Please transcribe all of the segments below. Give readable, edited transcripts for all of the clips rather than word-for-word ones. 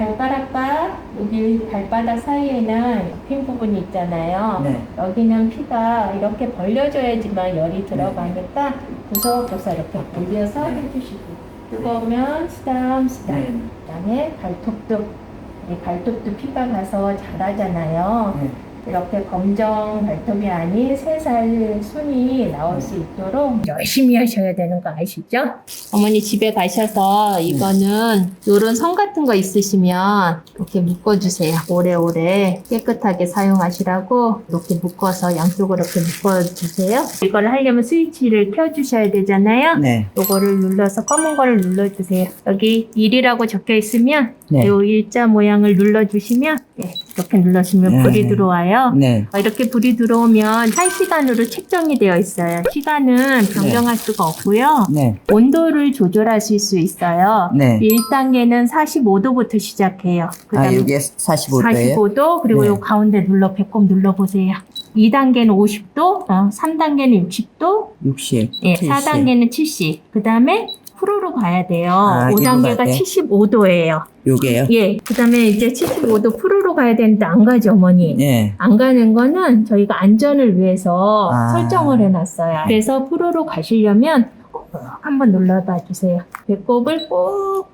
발가락과 여기 발바닥 사이에는 핀 부분이 있잖아요. 네. 여기는 피가 이렇게 벌려져야지만 열이 들어가니까 구석구석 이렇게 올려서 해주시고, 뜨거우면 쓰담쓰담. 네. 그다음에 발톱도, 이 발톱도 피가 가서 자라잖아요. 네. 이렇게 검정 발톱이 아닌 3살 순이 나올 수 있도록 열심히 하셔야 되는 거 아시죠? 어머니 집에 가셔서 이거는 요런 선 같은 거 있으시면 이렇게 묶어주세요. 오래오래 깨끗하게 사용하시라고 이렇게 묶어서 양쪽으로 이렇게 묶어주세요. 이걸 하려면 스위치를 켜주셔야 되잖아요. 네. 요거를 눌러서 검은 거를 눌러주세요. 여기 1이라고 적혀 있으면 네. 요 일자 모양을 눌러주시면 이렇게 눌러주시면 불이 들어와요. 네. 이렇게 불이 들어오면 1시간으로 책정이 되어 있어요. 시간은 변경할 수가 없고요. 네. 온도를 조절하실 수 있어요. 네. 1단계는 45도부터 시작해요. 아, 이게 45도예요? 45도, 그리고 네. 요 가운데 배꼽 눌러보세요. 2단계는 50도, 3단계는 60도, 60. 예, 70. 4단계는 70. 그 다음에 프로로 가야 돼요. 아, 5단계가 이거 75도예요. 요게요? 예, 그 다음에 이제 75도 프로로 가야 되는데 안 가죠, 어머니. 예. 안 가는 거는 저희가 안전을 위해서 아. 설정을 해놨어요. 그래서 프로로 가시려면 꼭 한번 눌러봐 주세요. 배꼽을 꼭,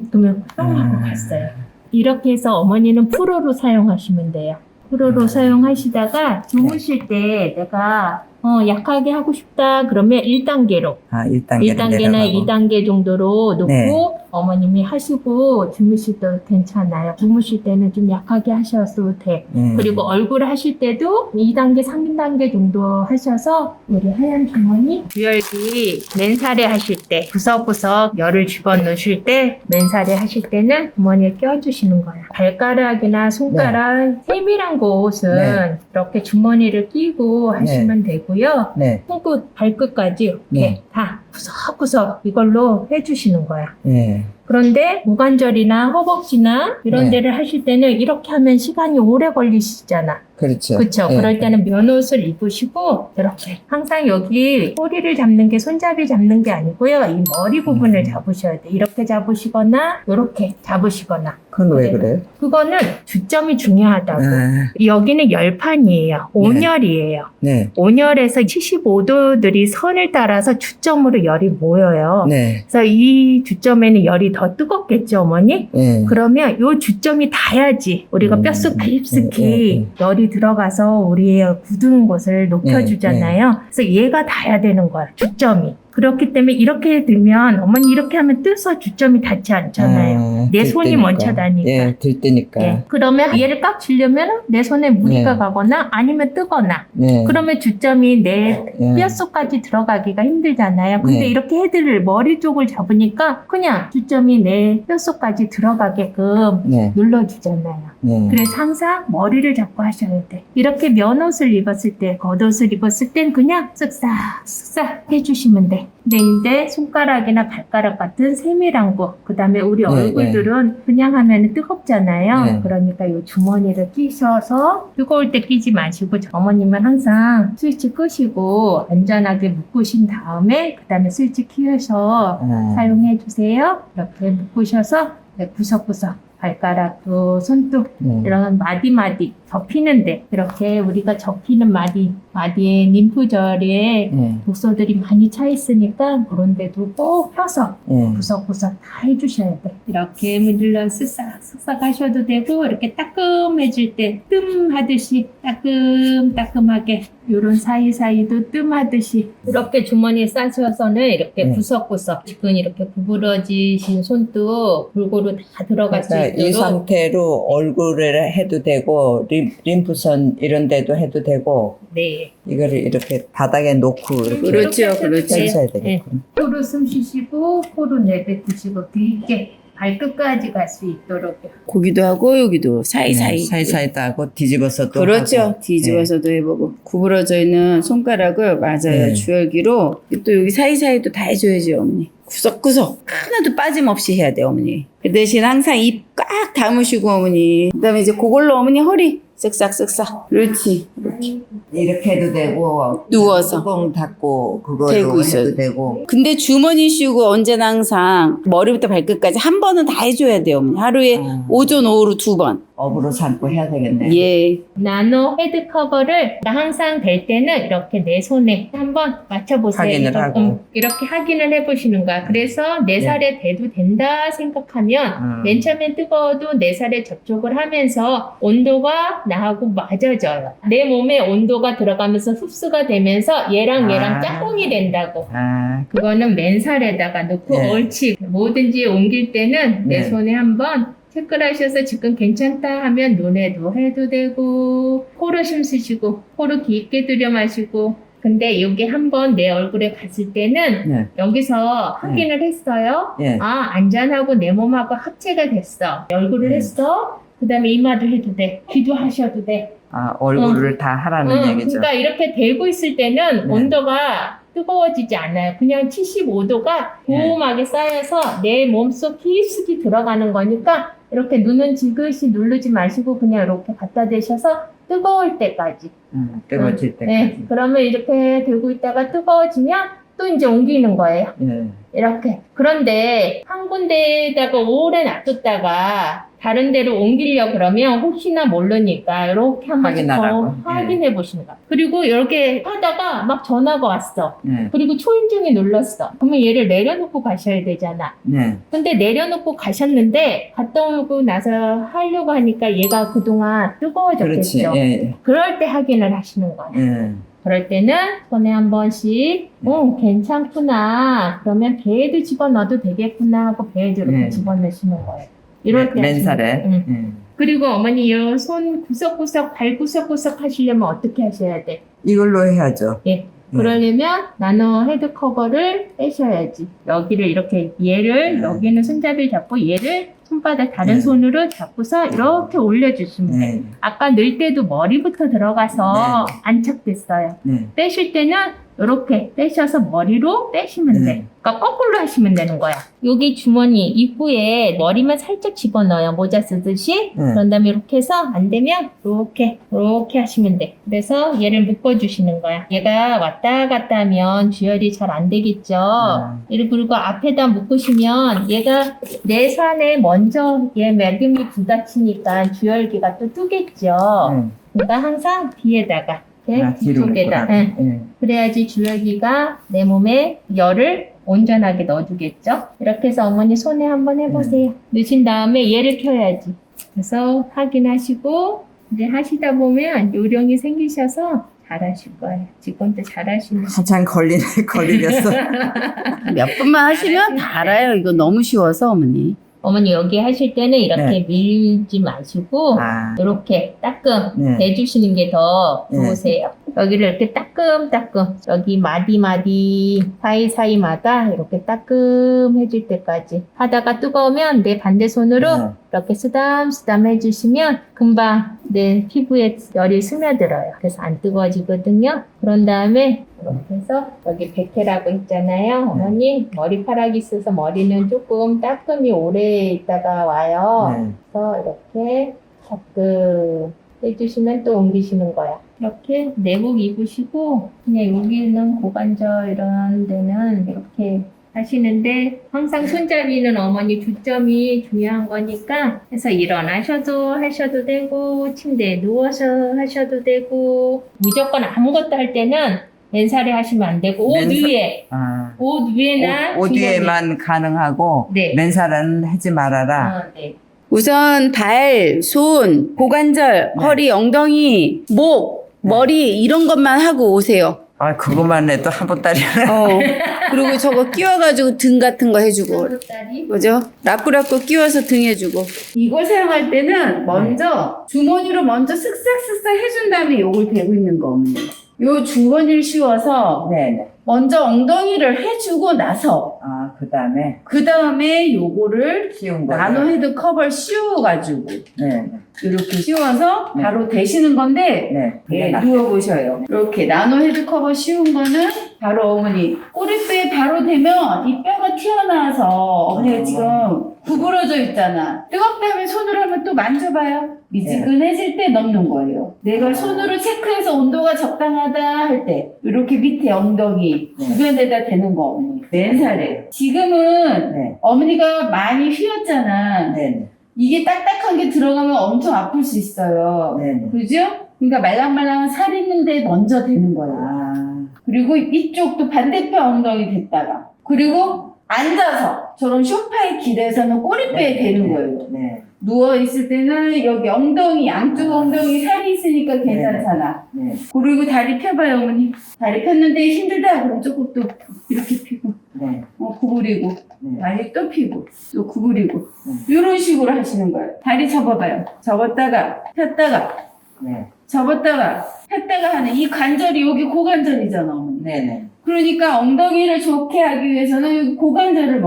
그러면 뿅 하고 갔어요. 이렇게 해서 어머니는 프로로 사용하시면 돼요. 프로로 사용하시다가 주무실 때 내가 약하게 하고 싶다 그러면 1단계로 아, 1단계. 1단계나 2단계 정도로 놓고 네. 어머님이 하시고 주무실 때도 괜찮아요. 주무실 때는 좀 약하게 하셔도 돼. 그리고 얼굴 하실 때도 2단계, 3단계 정도 하셔서 우리 하얀 주머니 주열기 맨살에 하실 때 구석구석 열을 집어넣으실 때 맨살에 하실 때는 주머니에 껴주시는 거예요. 발가락이나 손가락 세밀한 곳은 네. 이렇게 주머니를 끼고 하시면 되고요. 네. 손끝, 발끝까지 이렇게 네. 다 구석구석 이걸로 해주시는 거야. 예. 그런데 무관절이나 허벅지나 이런 네. 데를 하실 때는 이렇게 하면 시간이 오래 걸리시잖아. 그렇죠. 그쵸? 예. 그럴 때는 면옷을 입으시고 이렇게 항상 여기 꼬리를 잡는 게 손잡이 잡는 게 아니고요. 이 머리 부분을 잡으셔야 돼. 이렇게 잡으시거나 이렇게 잡으시거나. 그건 왜 그래요? 그거는 주점이 중요하다고. 아, 여기는 열판이에요. 온열이에요. 네. 온열에서 75도들이 선을 따라서 주점으로 열이 모여요. 네. 그래서 이 주점에는 열이 더 뜨겁겠죠, 어머니? 예. 그러면 이 주점이 닿아야지 우리가 뼛속 깊숙이 열이 들어가서 우리의 굳은 곳을 높여주잖아요. 그래서 얘가 닿아야 되는 거야, 주점이. 그렇기 때문에 이렇게 들면 어머니 이렇게 하면 뜨서 주점이 닿지 않잖아요. 내 손이 들뜨니까. 먼저 닿으니까. 예, 들뜨니까. 예. 그러면 얘를 꽉 쥐려면 내 손에 무리가 네. 가거나 아니면 뜨거나. 네. 그러면 주점이 내 예. 뼛속까지 들어가기가 힘들잖아요. 근데 네. 이렇게 헤드를 머리 쪽을 잡으니까 그냥 주점이 내 뼛속까지 들어가게끔 네. 눌러주잖아요. 네. 그래서 항상 머리를 잡고 하셔야 돼. 이렇게 면옷을 입었을 때, 겉옷을 입었을 땐 그냥 쓱싹 해주시면 돼. 근데 이제 손가락이나 발가락 같은 세밀한 곳, 그 다음에 우리 네, 얼굴들은 그냥 하면 뜨겁잖아요. 네. 그러니까 이 주머니를 끼셔서 뜨거울 때 끼지 마시고 어머님은 항상 스위치 끄시고 안전하게 묶으신 다음에 그 다음에 스위치 키우셔서 사용해 주세요. 이렇게 묶으셔서 구석구석 발가락도 손도 이런 마디마디 접히는데 이렇게 우리가 접히는 마디에 림프절에 독소들이 많이 차 있으니까 그런 데도 꼭 펴서 구석구석 다 해주셔야 돼. 이렇게 문질러 쓱싹 하셔도 되고 이렇게 따끔해질 때 뜸 하듯이 따끔하게 요런 사이사이도 뜸 하듯이 이렇게 주머니에 싸셔서는 이렇게 구석구석 지금 이렇게 구부러지신 손도 골고루 다 들어갈 수 있도록 이 상태로 얼굴에 해도 되고 림프선 이런 데도 해도 되고 네. 이거를 이렇게 바닥에 놓고 이렇게 그렇죠. 펴셔야 되겠군. 코로 숨 쉬시고 코로 내뱉으시고 길게 발끝까지 갈 수 있도록. 고기도 하고 여기도 사이사이. 사이사이도 하고 뒤집어서도 그렇죠. 하고. 뒤집어서도 해보고 구부러져 있는 손가락을 맞아요. 네. 주열기로 또 여기 사이사이도 다 해줘야죠, 어머니. 구석구석 하나도 빠짐없이 해야 돼, 어머니. 그 대신 항상 입 꽉 다무시고, 어머니. 그다음에 이제 그걸로 어머니 허리 쓱싹쓱싹. 그렇지. 이렇게 해도 되고 누워서. 뚜껑 닫고 그걸로 되고 있어요. 해도 되고. 근데 주머니 씌우고 언제나 항상 머리부터 발끝까지 한 번은 다 해줘야 돼요. 어머니. 하루에 오전, 오후로 2번. 업으로 삶고 해야 되겠네. 예. 나노 헤드 커버를 항상 될 때는 이렇게 내 손에 한번 맞춰보세요. 확인을 이거, 하고. 이렇게 확인을 해보시는 거야. 그래서 내 살에 대도 된다 생각하면 맨 처음엔 뜨거워도 내 살에 접촉을 하면서 온도가 나하고 맞아져요. 내 몸에 온도가 들어가면서 흡수가 되면서 얘랑 아. 짝꿍이 된다고. 아, 그거는 맨살에다가 놓고 네. 옳지. 뭐든지 옮길 때는 내 네. 손에 한번 체크를 하셔서 지금 괜찮다 하면 눈에도 해도 되고 코로 숨 쉬시고 코로 깊게 들여 마시고 근데 이게 한번 내 얼굴에 갔을 때는 네. 여기서 확인을 했어요. 예. 아 안전하고 내 몸하고 합체가 됐어. 얼굴을 네. 했어. 그 다음에 이마도 해도 돼. 귀도 하셔도 돼. 아, 얼굴을 다 하라는 얘기죠. 그러니까 이렇게 되고 있을 때는 네. 온도가 뜨거워지지 않아요. 그냥 75도가 고음하게 쌓여서 내 몸속 깊숙이 들어가는 거니까 이렇게 눈은 지그시 누르지 마시고 그냥 이렇게 갖다 대셔서 뜨거울 때까지. 뜨거워질 때까지. 네, 그러면 이렇게 들고 있다가 뜨거워지면 또 이제 옮기는 거예요. 예. 이렇게. 그런데 한 군데에다가 오래 놔뒀다가 다른 데로 옮기려 그러면 혹시나 모르니까 이렇게 한번 확인하라고. 확인해 보시는 거야. 그리고 이렇게 하다가 막 전화가 왔어. 네. 그리고 초인종이 눌렀어. 그러면 얘를 내려놓고 가셔야 되잖아. 네. 근데 내려놓고 가셨는데 갔다 오고 나서 하려고 하니까 얘가 그동안 그렇지. 뜨거워졌겠죠. 예. 그럴 때 확인을 하시는 거야. 예. 그럴 때는 손에 한 번씩 괜찮구나. 그러면 배에도 집어넣어도 되겠구나 하고 배에도 이렇게 네. 집어넣으시는 거예요. 이럴 때 맨살에. 하시는 거예요. 그리고 어머니 이 손 구석구석 발 구석구석 하시려면 어떻게 하셔야 돼? 이걸로 해야죠. 예. 그러려면 나노 헤드 커버를 빼셔야지. 여기를 이렇게 얘를 여기는 손잡이를 잡고 얘를 손바닥 다른 네. 손으로 잡고서 이렇게 올려주시면 돼요. 네. 아까 넣을 때도 머리부터 들어가서 네. 안착됐어요. 네. 빼실 때는 이렇게 빼셔서 머리로 빼시면 돼. 그러니까 거꾸로 하시면 되는 거야. 여기 주머니 입구에 머리만 살짝 집어넣어요. 모자 쓰듯이. 그런 다음에 이렇게 해서 안 되면 이렇게 하시면 돼. 그래서 얘를 묶어주시는 거야. 얘가 왔다 갔다 하면 주열이 잘 안 되겠죠. 그리고 앞에다 묶으시면 얘가 내 산에 먼저 얘 매듭이 부딪히니까 주열기가 또 뜨겠죠. 그러니까 항상 뒤에다가 뒤로 뒤쪽에다. 묶어라. 예. 그래야지 주열기가 내 몸에 열을 온전하게 넣어주겠죠. 이렇게 해서 어머니 손에 한번 해보세요. 넣으신 다음에 얘를 켜야지. 그래서 확인하시고 이제 하시다 보면 요령이 생기셔서 잘하실 거예요. 지금도 잘하시는. 한참 걸리겠어. 몇 분만 하시면 다 알아요. 이거 너무 쉬워서 어머니. 어머니 여기 하실 때는 이렇게 밀지 마시고 아, 이렇게 따끔 네. 대주시는 게 더 좋으세요. 여기를 이렇게 따끔따끔 여기 마디마디 사이사이마다 이렇게 따끔 해줄 때까지 하다가 뜨거우면 내 반대 손으로 네. 이렇게 쓰담쓰담 해주시면 금방 내 피부에 열이 스며들어요. 그래서 안 뜨거워지거든요. 그런 다음에 이렇게 해서 여기 백태라고 있잖아요. 어머니 머리카락이 있어서 머리는 조금 따끔이 오래 있다가 와요. 네. 그래서 이렇게 따끔 해주시면 또 옮기시는 거야. 이렇게 내복 입으시고 그냥 여기는 고관절 이런 데는 이렇게 하시는데 항상 손잡이는 어머니 주점이 중요한 거니까 그래서 일어나셔도 하셔도 되고 침대에 누워서 하셔도 되고 무조건 아무것도 할 때는 맨살에 하시면 안 되고 옷 위에 아. 옷 위에나 옷 위에만 가능하고 네. 맨살은 하지 말아라. 네. 우선 발, 손, 고관절, 허리, 엉덩이, 목, 머리 이런 것만 하고 오세요. 아, 그것만 해도 한 보따리. 그리고 저거 끼워가지고 등 같은 거 해주고. 딸이 그죠? 라꾸라꾸 끼워서 등 해주고. 이걸 사용할 때는 먼저 주머니로 먼저 쓱싹쓱싹 해준 다음에 요걸 대고 있는 거 어머니. 요 주머니를 씌워서 네. 먼저 엉덩이를 해주고 나서 아, 그 다음에 요거를 씌운 거. 나노 헤드 커버를 씌워가지고 네, 이렇게 씌워서 네. 바로 대시는 건데 네. 예, 네. 누워보셔요. 이렇게 나노 헤드 커버 씌운 거는 바로 어머니 꼬리뼈에 바로 대면 이 뼈가 튀어나와서 어머니가 지금 구부러져 있잖아. 뜨겁다 하면 손으로 하면 또 만져봐요. 미지근해질 때 넣는 거예요. 내가 손으로 체크해서 온도가 적당하다 할 때 이렇게 밑에 엉덩이 네. 주변에다 대는 거 어머니. 맨살에. 지금은 네. 어머니가 많이 휘었잖아. 네. 이게 딱딱한 게 들어가면 엄청 아플 수 있어요. 네. 그죠? 그러니까 말랑말랑한 살 있는데 먼저 대는 거예요. 아, 그리고 이쪽도 반대편 엉덩이 댔다가. 그리고 앉아서 저런 소파의 길에서는 꼬리뼈에 대는 거예요. 네. 누워있을 때는 여기 엉덩이, 양쪽 엉덩이 살이 있으니까 괜찮잖아. 네. 그리고 다리 펴봐요, 어머니. 다리 폈는데 힘들다. 그럼 조금 또 이렇게 펴고, 네. 구부리고, 네. 다리 또 펴고, 또 구부리고. 네. 이런 식으로 하시는 거예요. 다리 접어봐요. 접었다가, 폈다가, 네. 접었다가, 폈다가 하는 이 관절이 여기 고관절이잖아, 어머니. 네. 그러니까 엉덩이를 좋게 하기 위해서는 여기 고관절을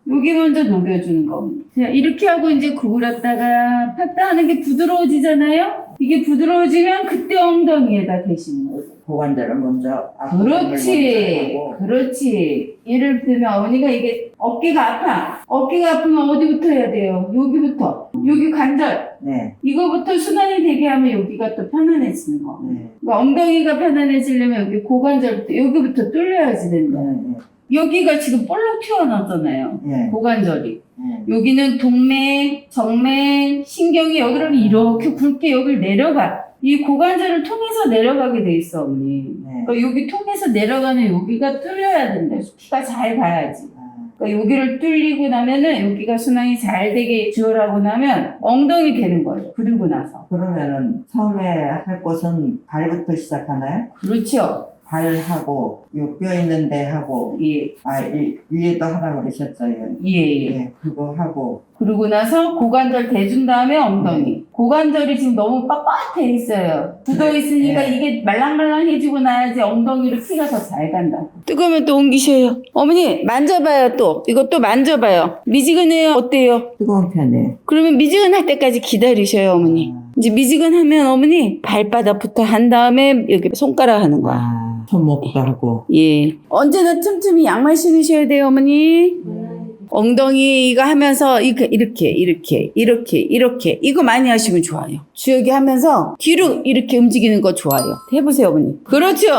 여기 먼저 녹여주는 겁니다. 자, 이렇게 하고 이제 구부렸다가 폈다 하는 게 부드러워지잖아요? 이게 부드러워지면 그때 엉덩이에다 대시는 거죠. 고관절을 먼저. 그렇지. 그렇지. 예를 들면 어머니가 이게 어깨가 아파. 어깨가 아프면 어디부터 해야 돼요? 여기부터. 여기 관절. 네. 이거부터 순환이 되게 하면 여기가 또 편안해지는 거. 네. 그러니까 엉덩이가 편안해지려면 여기 고관절부터 여기부터 뚫려야지 된다. 네. 여기가 지금 볼록 튀어나왔잖아요. 네. 고관절이. 네. 여기는 동맥, 정맥, 신경이 여기를 이렇게 굵게 여기를 내려가. 이 고관절을 통해서 내려가게 돼 있어, 어머니. 네. 그러니까 여기 통해서 내려가는 여기가 뚫려야 된다. 피가 잘 가야지. 아, 그러니까 여기를 뚫리고 나면은 여기가 순환이 잘 되게 주얼하고 나면 엉덩이 되는 거예요. 그리고 나서. 그러면은 처음에 할 곳은 발부터 시작하나요? 그렇죠. 발하고 요 뼈 있는 데 하고 예, 위에도 하라고 그러셨어요. 예. 네, 그거 하고 그러고 나서 고관절 대준 다음에 엉덩이. 고관절이 지금 너무 빳빳해 있어요. 굳어 있으니까 네. 이게 말랑말랑해지고 나야지 엉덩이로 피가 더 잘 간다. 뜨거우면 또 옮기셔요. 어머니 만져봐요 또. 이거 또 만져봐요. 미지근해요. 어때요? 뜨거운 편에. 그러면 미지근할 때까지 기다리셔요 어머니. 이제 미지근하면 어머니 발바닥부터 한 다음에 여기 손가락 하는 거야. 아, 손목도 하고. 예. 언제나 틈틈이 양말 신으셔야 돼요 어머니. 엉덩이 이거 하면서 이렇게 이거 많이 하시면 좋아요. 주혁이 하면서 뒤로 이렇게 움직이는 거 좋아요. 해보세요 어머니. 그렇죠.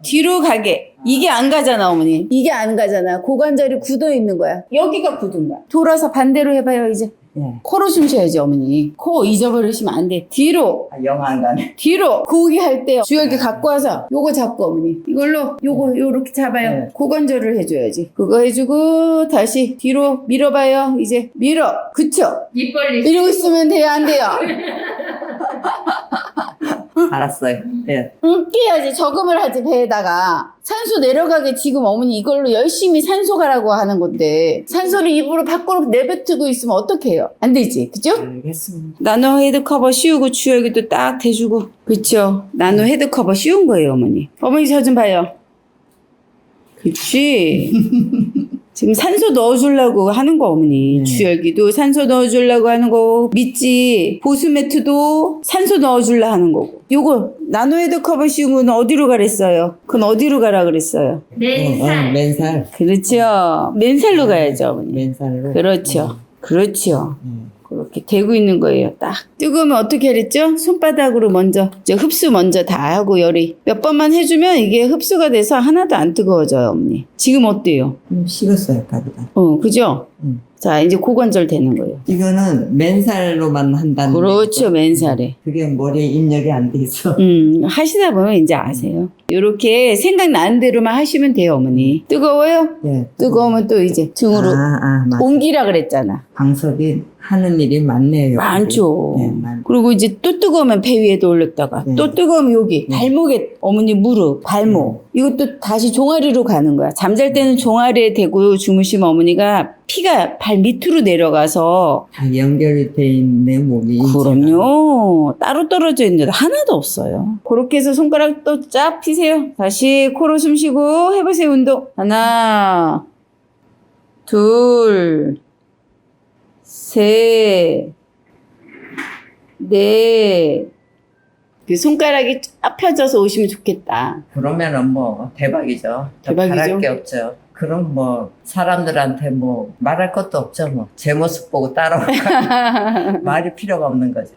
뒤로 가게. 이게 안 가잖아 어머니. 이게 안 가잖아. 고관절이 굳어 있는 거야. 여기가 굳은 거야. 돌아서 반대로 해봐요 이제. 네. 코로 숨 쉬어야지 어머니. 코 잊어버리시면 안 돼. 뒤로. 아, 영 안 가네. 뒤로 고기 할 때 주혁이 갖고 와서 요거 잡고 어머니 이걸로 요렇게 잡아요. 네. 고관절을 해줘야지. 그거 해주고 다시 뒤로 밀어봐요. 이제 밀어. 그쵸? 입 벌리. 이러고 있으면 돼요 안 돼요? 알았어요. 네. 깨야지. 저금을 하지 배에다가. 산소 내려가게 지금 어머니 이걸로 열심히 산소 가라고 하는 건데 산소를 입으로 밖으로 내뱉고 있으면 어떡해요? 안 되지. 그죠? 알겠습니다. 나노 헤드 커버 씌우고 주혁이도 딱 대주고. 그쵸? 나노 헤드 커버 씌운 거예요 어머니. 어머니 저 좀 봐요. 그치? 지금 산소 넣어주려고 하는 거 어머니. 주혁이도 산소 넣어주려고 하는 거고 믿지. 보스매트도 산소 넣어주려 하는 거고. 요거 나노 헤드 커버 씌운 건 어디로 가랬어요? 그건 어디로 가라 그랬어요? 맨살. 맨살. 그렇죠. 맨살로 가야죠 어머니. 맨살로. 그렇죠. 그렇죠. 그렇게 대고 있는 거예요. 딱 뜨거우면 어떻게 하랬죠? 손바닥으로 먼저 이제 흡수 먼저 다 하고 열이 몇 번만 해주면 이게 흡수가 돼서 하나도 안 뜨거워져요 어머니. 지금 어때요? 식었어요, 가루가. 그죠? 자 이제 고관절 되는 거예요. 이거는 맨살로만 한다는. 그렇죠. 맨살에. 그게 머리에 입력이 안 돼 있어. 하시다 보면 이제 아세요. 이렇게 생각나는 대로만 하시면 돼요 어머니. 뜨거워요? 네. 뜨거우면 또 이제 등으로 맞아. 옮기라 그랬잖아. 방석이 하는 일이 많네요. 많죠. 네, 많. 그리고 이제 또 뜨거우면 배 위에도 올렸다가 네. 또 뜨거우면 여기 발목에 어머니 무릎, 발목 이것도 다시 종아리로 가는 거야. 잠잘 때는 종아리에 대고 주무시면 어머니가 피가 발 밑으로 내려가서 다 연결이 돼 있네, 목이. 그럼요. 따로 떨어져 있는 데도 하나도 없어요. 그렇게 해서 손가락 또 쫙 피세요. 다시 코로 숨 쉬고 해보세요, 운동. 하나, 둘, 셋, 넷. 그 손가락이 쫙 펴져서 오시면 좋겠다. 그러면은 뭐 대박이죠. 더 대박이죠. 바랄 게 없죠. 그럼 뭐 사람들한테 뭐 말할 것도 없죠. 뭐 제 모습 보고 따라올까 말이 필요가 없는 거죠.